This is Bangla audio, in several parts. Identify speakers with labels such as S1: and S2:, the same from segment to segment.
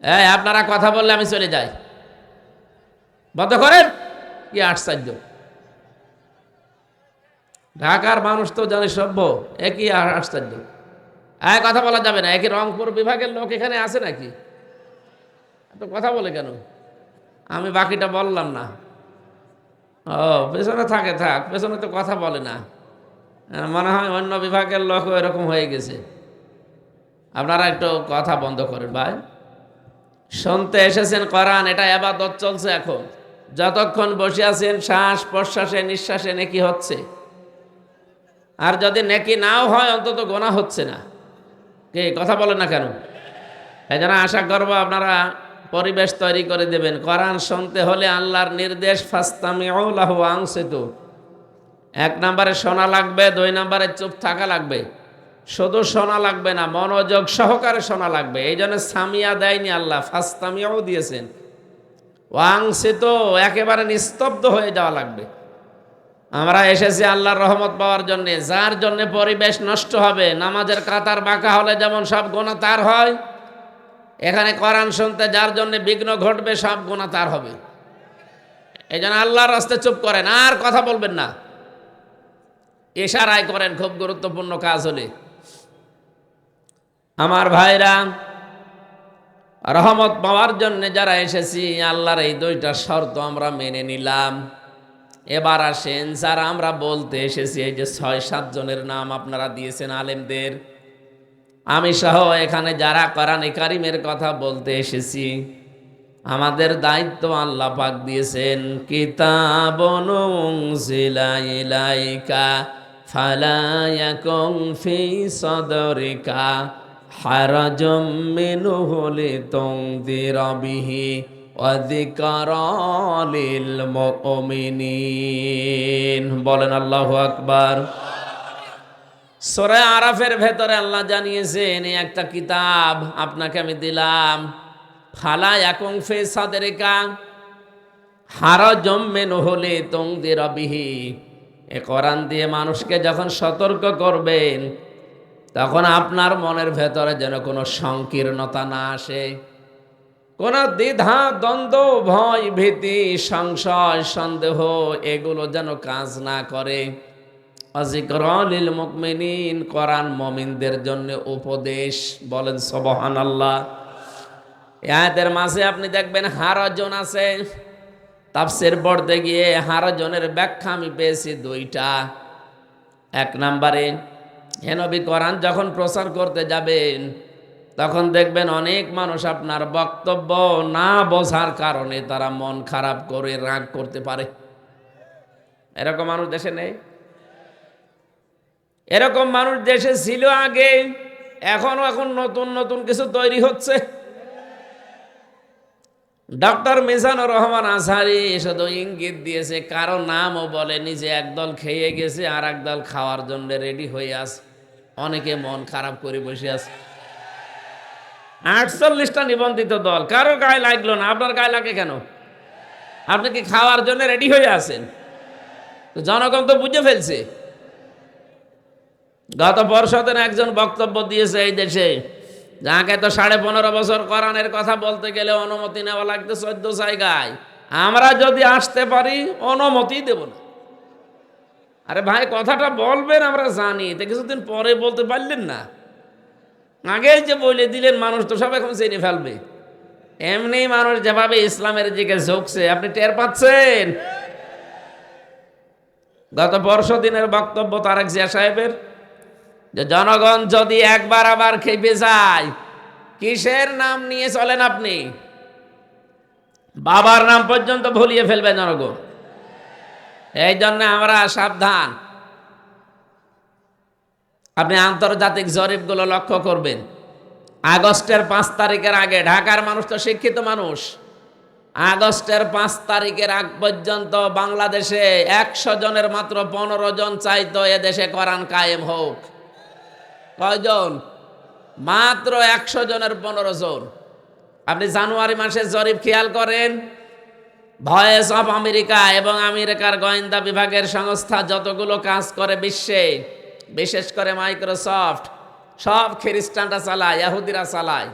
S1: এই আপনারা কথা বললে আমি চলে যাই, বন্ধ করেন। কি আশ্চর্য! ঢাকার মানুষ তো জানে সভ্য, একই আশ্চর্য। কথা বলা যাবে না। একই রংপুর বিভাগের লোক এখানে আছে নাকি? তো কথা বলে কেন? আমি বাকিটা বললাম না। ও পেছনে থাকে, থাক, পেছনে তো কথা বলে না। মনে হয় অন্য বিভাগের লোক এরকম হয়ে গেছে। আপনারা একটু কথা বন্ধ করেন ভাই। শুনতে এসেছেন কোরআন, এটা ইবাদত চলছে এখন। যতক্ষণ বসে আছেন শ্বাস প্রশ্বাসে নিঃশ্বাসে নেকি হচ্ছে, আর যদি নেকি নাও হয় অন্তত গোনা হচ্ছে না। কে কথা বলেন না কেন? এই জন্য আশা করবো আপনারা পরিবেশ তৈরি করে দেবেন। কোরআন শুনতে হলে আল্লাহর নির্দেশ ফাস্তামিউ লাহু ওয়া আনসিতু। 1 নম্বরে শোনা লাগবে, 2 নম্বরে চুপ থাকা লাগবে। শুধু শোনা লাগবে না, মনোযোগ সহকারে শোনা লাগবে। এই জন্য সামিয়া দেয়নি আল্লাহ, ফাস্তামিউ দিয়েছেন। ওয়াংসিতু, একেবারে নিস্তব্ধ হয়ে যাওয়া লাগবে। আমরা এসেছি আল্লাহর রহমত পাওয়ার জন্য। যার জন্য পরিবেশ নষ্ট হবে, নামাজের কাতার বাঁকা হলে যেমন সব গুনাহ তার হয়, এখানে কোরআন শুনতে যার জন্য বিঘ্ন ঘটবে সব গুনাহ তার হবে। এই জন্য আল্লাহর রাস্তায় চুপ করেন, আর কথা বলবেন না। ইশারায় করেন, খুব গুরুত্বপূর্ণ কাজ হলে। আমার ভাইরা, রহমত পাওয়ার জন্য যারা এসেছি, আল্লাহর এই 2টা শর্ত আমরা মেনে নিলাম। এবার আসেন, যারা আমরা বলতে এসেছি, এই যে 6-7 জনের নাম আপনারা দিয়েছেন আলেমদের, আমি সহ এখানে যারা কোরআন কারীমের কথা বলতে এসেছি, আমাদের দায়িত্ব আল্লাহ পাক দিয়েছেন, কিতাবুন উনজিলা ইলাইকা ফালা ইয়াকুন ফি সাদরিকা হারাজুম মিনহু লিতুনযিরা বিহি ওয়া যিকরা লিল মুমিনিন। বলেন আল্লাহু আকবার। সূরা আরাফের ভেতরে আল্লাহ জানিয়েছেন, এই একটা কিতাব আপনাকে আমি দিলাম, ফালা ইয়াকুন ফি সাদরিকা হারাজুম মিনহু লিতুনযিরা বিহি। এই কোরআন দিয়ে মানুষকে যখন সতর্ক করবেন, তখন আপনার মনের ভেতরে যেন কোনো সংকীর্ণতা না আসে, কোনো দ্বিধা দ্বন্দ্ব ভয় ভীতি সংশয় সন্দেহ এগুলো যেন কাজ না করে। যিকরা লিল মুমিনিন, কোরআন মুমিনদের জন্য উপদেশ। বলেন সুবহানাল্লাহ। আয়াতের মাঝে আপনি দেখবেন হারাজন আছে। তাফসীর পড়তে গিয়ে হারাজনের ব্যাখ্যা আমি পেয়েছি 2টা। 1 নম্বরে, হে নবী, কোরআন যখন প্রচার করতে যাবেন, তখন দেখবেন অনেক মানুষ আপনার বক্তব্য না বোঝার কারণে তারা মন খারাপ করে রাগ করতে পারে। এরকম মানুষ দেশে নেই? এরকম মানুষ দেশে ছিল আগে, এখন নতুন নতুন কিছু তৈরি হচ্ছে। ডক্টর মিজানুর রহমান আজহারি শুধু ইঙ্গিত দিয়েছে, কারো নামও বলেনি, যে একদল খেয়ে গেছে আর একদল খাওয়ার জন্য রেডি হয়ে আছে। অনেকে মন খারাপ করে বসে আছে। 48টা নিবন্ধিত দল, কারো গায়ে লাগলো না। আপনার গায়ে লাগে কেন? আপনি কি খাওয়ার জন্য রেডি হয়ে আছেন? জনগণ তো বুঝে ফেলছে। গত পরশুদিন একজন বক্তব্য দিয়েছে এই দেশে, যাকে তো 15.5 বছর কোরআনের কথা বলতে গেলে অনুমতি নেওয়া লাগতো 14 জায়গায়। আমরা যদি আসতে পারি অনুমতি দেব না। আরে ভাই, কথাটা বলবেন আমরা জানি, তো কিছুদিন পরে বলতে পারলেন না। আগে যে বলে দিলেন, মানুষ তো সব এখন চিনে ফেলবে। এমনি মানুষ যেভাবে ইসলামের দিকে ঝুঁকছে, আপনি টের পাচ্ছেন। গত পরশুদিনের বক্তব্য তারেক জিয়া সাহেবের, যে জনগণ যদি একবার আবার খেপে যায়, কিসের নাম নিয়ে চলেন আপনি? বাবার নাম পর্যন্ত ভুলিয়ে ফেলবে জনগণ। এই জন্য আমরা সাবধান। আপনি আন্তর্জাতিক জরিপগুলো লক্ষ্য করবেন। আগস্টের 5 তারিখের আগে, ঢাকার মানুষ তো শিক্ষিত মানুষ, আগস্টের 5 তারিখের আগ পর্যন্ত বাংলাদেশে 100 জনের মাত্র 15 জন চাইতো এদেশে কোরআন কায়েম হোক। কয়জন? মাত্র 100 জনের 15 জন। আপনি জানুয়ারি মাসের জরিপ খেয়াল করেন, ভয়েস অফ আমেরিকা এবং আমেরিকার গোয়েন্দা বিভাগের সংস্থা যতগুলো কাজ করে বিশ্বে, বিশেষ করে মাইক্রোসফট, সব খ্রিস্টানরা চালায়, ইহুদিরা চালায়।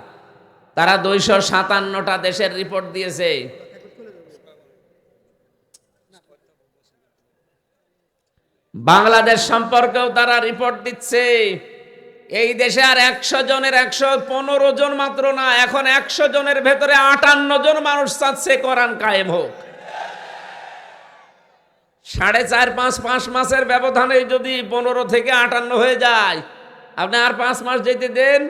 S1: তারা 257টা দেশের রিপোর্ট দিয়েছে। বাংলাদেশ সম্পর্কেও তারা রিপোর্ট দিচ্ছে। এই দেশে আর 100 জনের 115 জন মাত্র না, এখন 100 জনের ভেতরে 58 জন মানুষ চাচ্ছে কোরআন কায়েম হোক। 4.5-5 মাসের ব্যবধানে যদি 15 থেকে 58 হয়ে যায়, আপনি আর 5 মাস যেতে দেন।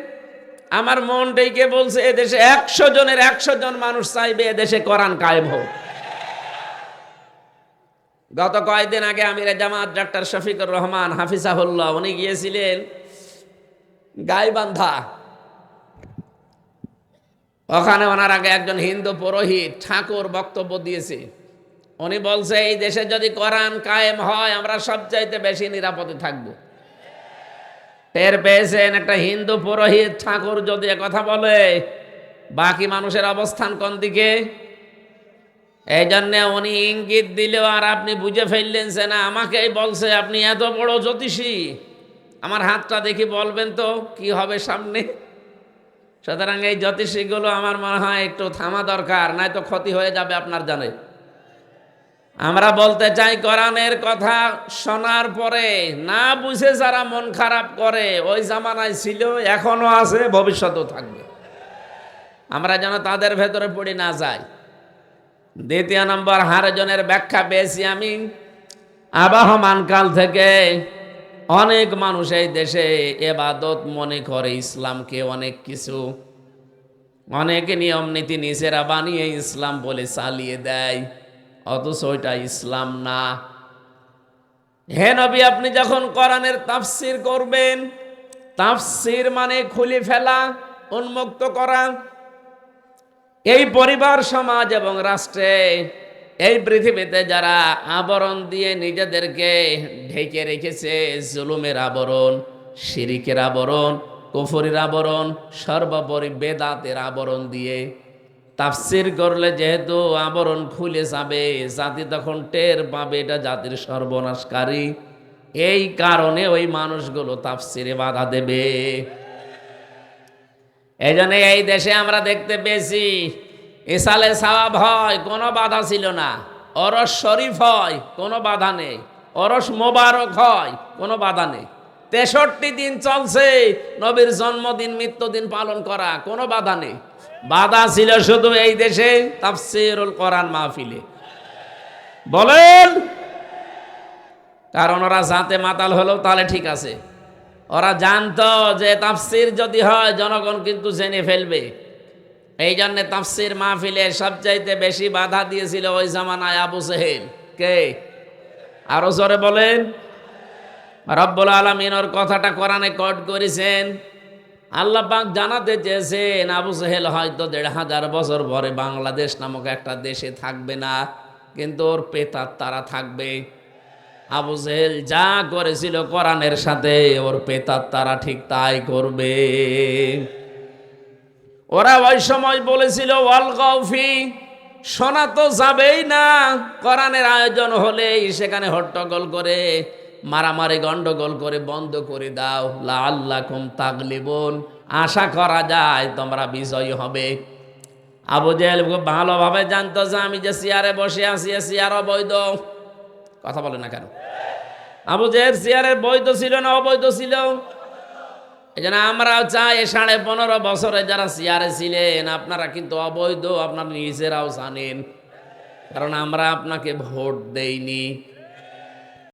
S1: আমার মন ডেকে বলছে এদেশে 100 জনের 100 জন মানুষ চাইবে এদেশে কোরআন কায়েম হোক। গত কয়েকদিন আগে আমিরে জামাত ডক্টর শফিকুর রহমান হাফিজাহুল্লাহ উনি গিয়েছিলেন গাইবান্ধা। ওখানে ওনার আগে একজন হিন্দু পুরোহিত ঠাকুর বক্তব্য দিয়েছে। উনি বলছে এই দেশে যদি কোরআন কায়েম হয় আমরা সবচাইতে বেশি নিরাপদে থাকবো। টের পেয়েছেন একটা হিন্দু পুরোহিত ঠাকুর যদি কথা বলে, বাকি মানুষের অবস্থান কোন দিকে? এই জন্য উনি ইঙ্গিত দিলেও আর আপনি বুঝে ফেললেন যে না আমাকেই বলছে, আপনি এত বড় জ্যোতিষী, আমার হাতটা দেখি বলবেন তো কি হবে সামনে। সুতরাং এই জ্যোতিষীগুলো আমার মনে হয় একটু থামা দরকার, নয়তো ক্ষতি হয়ে যাবে আপনার জানে। আমরা বলতে চাই কোরআনের কথা শোনার পরে না বুঝে যারা মন খারাপ করে, ওই জামানায় ছিল, এখনো আছে, ভবিষ্যতেও থাকবে। আমরা যেন তাদের ভেতরে পড়ে না যাই। দ্বিতীয় নম্বর, হারজনের ব্যাখ্যা পেয়েছি আমি। আবহমান কাল থেকে অনেক মানুষ এই দেশে এবাদত মনে করে ইসলামকে অনেক কিছু, অনেক নিয়ম নীতি নিজেরা বানিয়ে ইসলাম বলে চালিয়ে দেয়, অথচ ওইটা ইসলাম না। হে নবী, আপনি যখন কোরআনের তাফসির করবেন, তাফসির মানে খুলে ফেলা, উন্মুক্ত করা। এই পরিবার, সমাজ এবং রাষ্ট্রে, এই পৃথিবীতে যারা আবরণ দিয়ে নিজেদেরকে ঢেকে রেখেছে, জুলুমের আবরণ, শিরিকের আবরণ, কুফরির আবরণ, সর্বোপরি বেদাতের আবরণ দিয়ে তাফসির করলে যেহেতু আবরণ খুলে যাবে, জাতি তখন টের পাবে এটা জাতির সর্বনাশকারী। এই কারণে ওই মানুষগুলো তাফসিরে বাধা দেবে। এই জন্য এই দেশে আমরা দেখতে পেয়েছি ইসালে সাওয়াব হয়, কোনো বাধা ছিল না। অরস শরীফ হয়, কোনো বাধা নেই। অরস মোবারক হয়, কোনো বাধা নেই। 63 দিন চলছে নবীর জন্মদিন মৃত্যুদিন পালন করা, কোনো বাধা নেই। বাধা ছিল শুধু এই দেশে তাফসীরুল কোরআন মাহফিলে। বলেন, কারণ ওরা জাতে মাতাল হলো তাহলে ঠিক আছে। ওরা জানতো যে তাফসীর যদি হয় জনগণ কিন্তু জেনে ফেলবে। এই জন্য তাফসীর মাহফিলে সবচাইতে বেশি বাধা দিয়েছিল ওই জামানায় আবু জেহেল। কে? আরো জোরে বলেন। রব্বুল আলামিন ওর কথাটা কোরআনে কোট করেছেন। আল্লাহ পাক জানাতে চেয়েছেন আবু জেহেল হয়তো 1500 বছর পরে বাংলাদেশ নামক একটা দেশে থাকবে না, কিন্তু ওর পেতার তারা থাকবে। আবু জেহেল যা করেছিল কোরআনের সাথে, ওর পেতার তারা ঠিক তাই করবে। ওরা ওই সময় বলেছিল ওয়াল গাউফি, শোনা তো যাবেই না। কোরআনের আয়োজন হলেই সেখানে হট্টগোল করে, মারামারি গন্ডগোল করে বন্ধ করে দাও। লাআল্লাকুম তাগলিবুন, আশা করা যায় তোমরা বিজয়ী হবে। আবু জেহেল খুব ভালোভাবে জানতো যে আমি যে চেয়ারে বসে আছি, চেয়ার অবৈধ। কথা বলে না কেন? আবু জেহেল চেয়ারে বৈধ ছিল না অবৈধ ছিল? এই জন্য আমরাও চাই 15.5 বছরে যারা চেয়ারে ছিলেন আপনারা কিন্তু অবৈধ, আপনারা নিজেরাও জানেন, কারণ আমরা আপনাকে ভোট দেইনি।